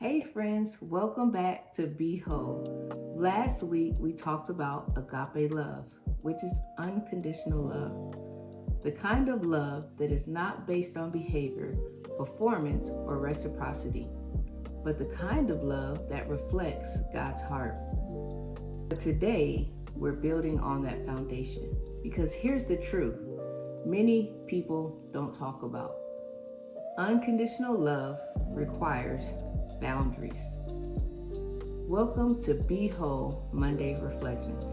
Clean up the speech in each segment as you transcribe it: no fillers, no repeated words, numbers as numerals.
Hey friends, welcome back to BeWhole. Last week we talked about agape love, which is unconditional love. The kind of love that is not based on behavior, performance, or reciprocity, but the kind of love that reflects God's heart. But today we're building on that foundation because here's the truth many people don't talk about. Unconditional love requires boundaries. Welcome to BeWhole Monday Reflections.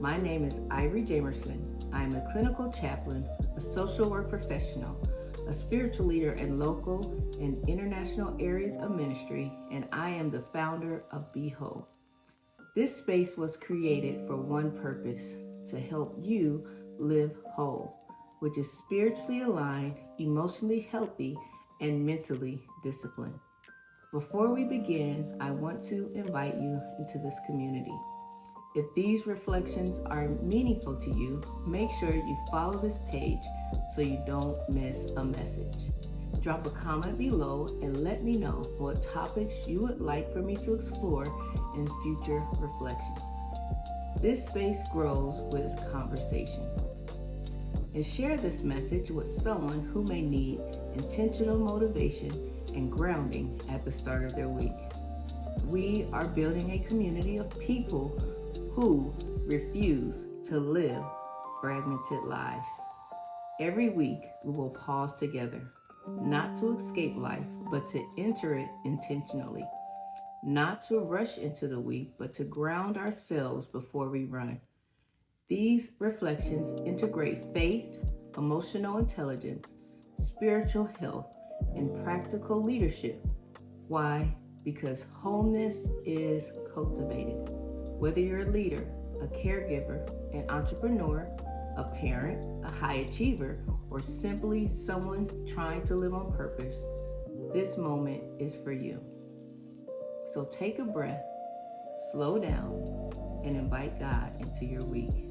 My name is Ivory Jamerson. I am a clinical chaplain, a social work professional, a spiritual leader in local and international areas of ministry, and I am the founder of BeWhole. This space was created for one purpose: to help you live whole, which is spiritually aligned, emotionally healthy, and mentally disciplined. Before we begin, I want to invite you into this community. If these reflections are meaningful to you, make sure you follow this page so you don't miss a message. Drop a comment below and let me know what topics you would like for me to explore in future reflections. This space grows with conversation. And share this message with someone who may need intentional motivation and grounding at the start of their week. We are building a community of people who refuse to live fragmented lives. Every week, we will pause together, not to escape life, but to enter it intentionally. Not to rush into the week, but to ground ourselves before we run. These reflections integrate faith, emotional intelligence, spiritual health, and practical leadership. Why? Because wholeness is cultivated. Whether you're a leader, a caregiver, an entrepreneur, a parent, a high achiever, or simply someone trying to live on purpose, this moment is for you. So take a breath, slow down, and invite God into your week.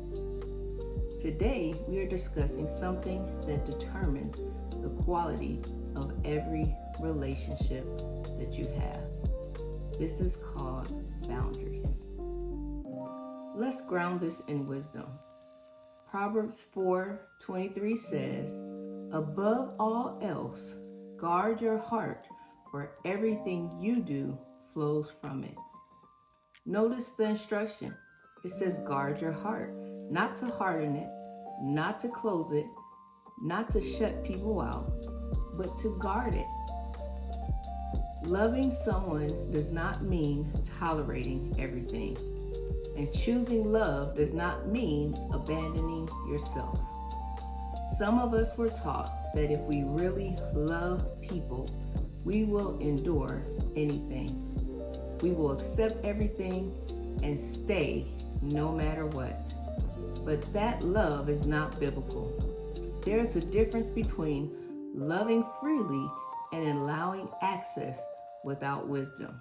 Today, we are discussing something that determines the quality of every relationship that you have. This is called boundaries. Let's ground this in wisdom. Proverbs 4:23 says, "Above all else, guard your heart, for everything you do flows from it." Notice the instruction. It says guard your heart, not to harden it, not to close it, not to shut people out, but to guard it. Loving someone does not mean tolerating everything. And choosing love does not mean abandoning yourself. Some of us were taught that if we really love people, we will endure anything. We will accept everything and stay no matter what. But that love is not biblical. There's a difference between loving freely and allowing access without wisdom.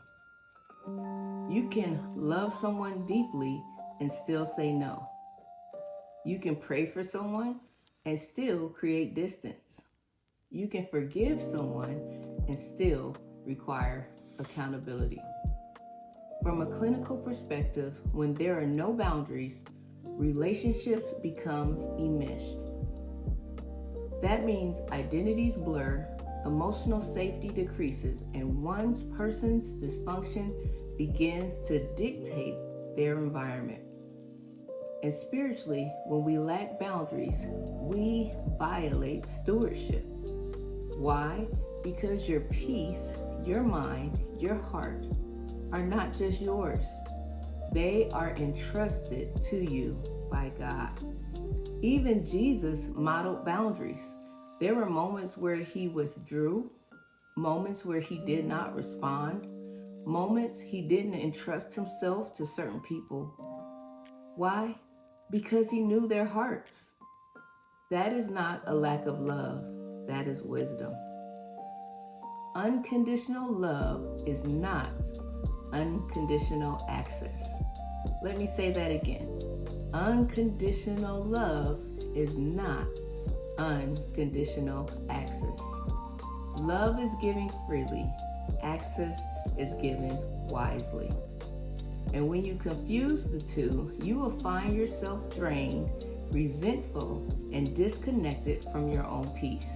You can love someone deeply and still say no. You can pray for someone and still create distance. You can forgive someone and still require accountability. From a clinical perspective, when there are no boundaries, relationships become enmeshed. That means identities blur, emotional safety decreases, and one person's dysfunction begins to dictate their environment. And spiritually, when we lack boundaries, we violate stewardship. Why? Because your peace, your mind, your heart are not just yours. They are entrusted to you by God. Even Jesus modeled boundaries. There were moments where he withdrew, moments where he did not respond, moments he didn't entrust himself to certain people. Why? Because he knew their hearts. That is not a lack of love, that is wisdom. Unconditional love is not unconditional access. Let me say that again. Unconditional love is not unconditional access. Love is giving freely. Access is given wisely. And when you confuse the two, you will find yourself drained, resentful, and disconnected from your own peace.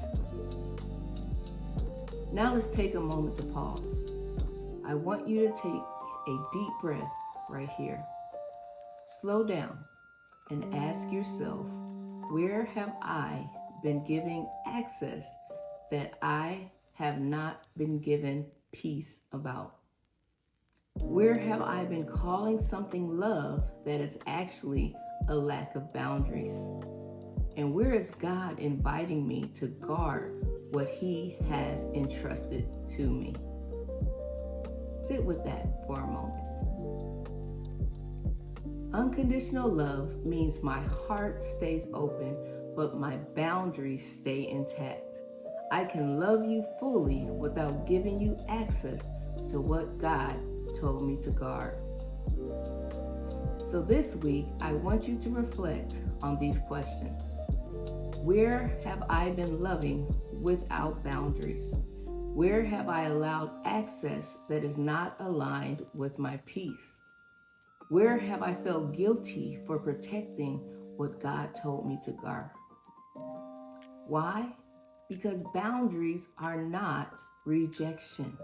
Now let's take a moment to pause. I want you to take a deep breath right here. Slow down and ask yourself, where have I been giving access that I have not been given peace about? Where have I been calling something love that is actually a lack of boundaries? And where is God inviting me to guard what He has entrusted to me? Sit with that for a moment. Unconditional love means my heart stays open, but my boundaries stay intact. I can love you fully without giving you access to what God told me to guard. So this week, I want you to reflect on these questions. Where have I been loving without boundaries? Where have I allowed access that is not aligned with my peace? Where have I felt guilty for protecting what God told me to guard? Why? Because boundaries are not rejection.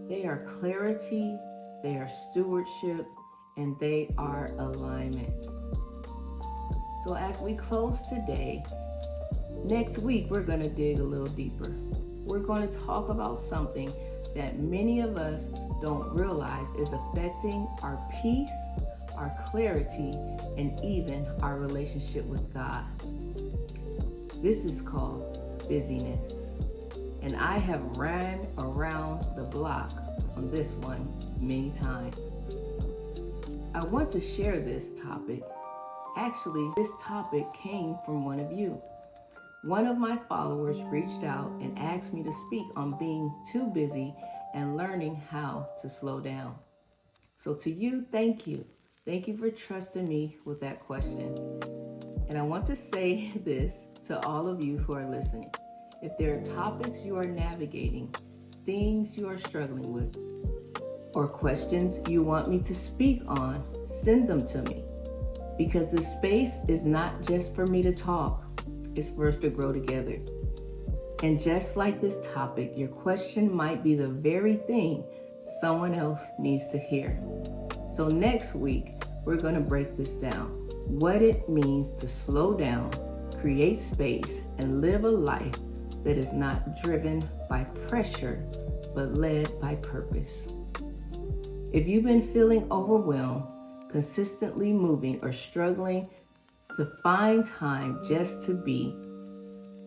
They are clarity, they are stewardship, and they are alignment. So as we close today, next week we're going to dig a little deeper. We're going to talk about something that many of us don't realize is affecting our peace, our clarity, and even our relationship with God. This is called busyness. And I have ran around the block on this one many times. I want to share this topic. Actually, this topic came from one of you. One of my followers reached out and asked me to speak on being too busy and learning how to slow down. So to you, thank you. Thank you for trusting me with that question. And I want to say this to all of you who are listening. If there are topics you are navigating, things you are struggling with, or questions you want me to speak on, send them to me. Because this space is not just for me to talk, it's for us to grow together. And just like this topic, your question might be the very thing someone else needs to hear. So next week, we're going to break this down. What it means to slow down, create space, and live a life that is not driven by pressure, but led by purpose. If you've been feeling overwhelmed, consistently moving, or struggling to find time just to be,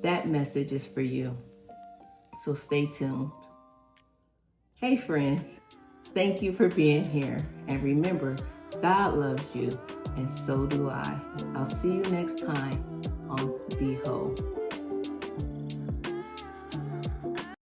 that message is for you. So stay tuned. Hey friends, thank you for being here. And remember, God loves you, and so do I. I'll see you next time on BeWhole.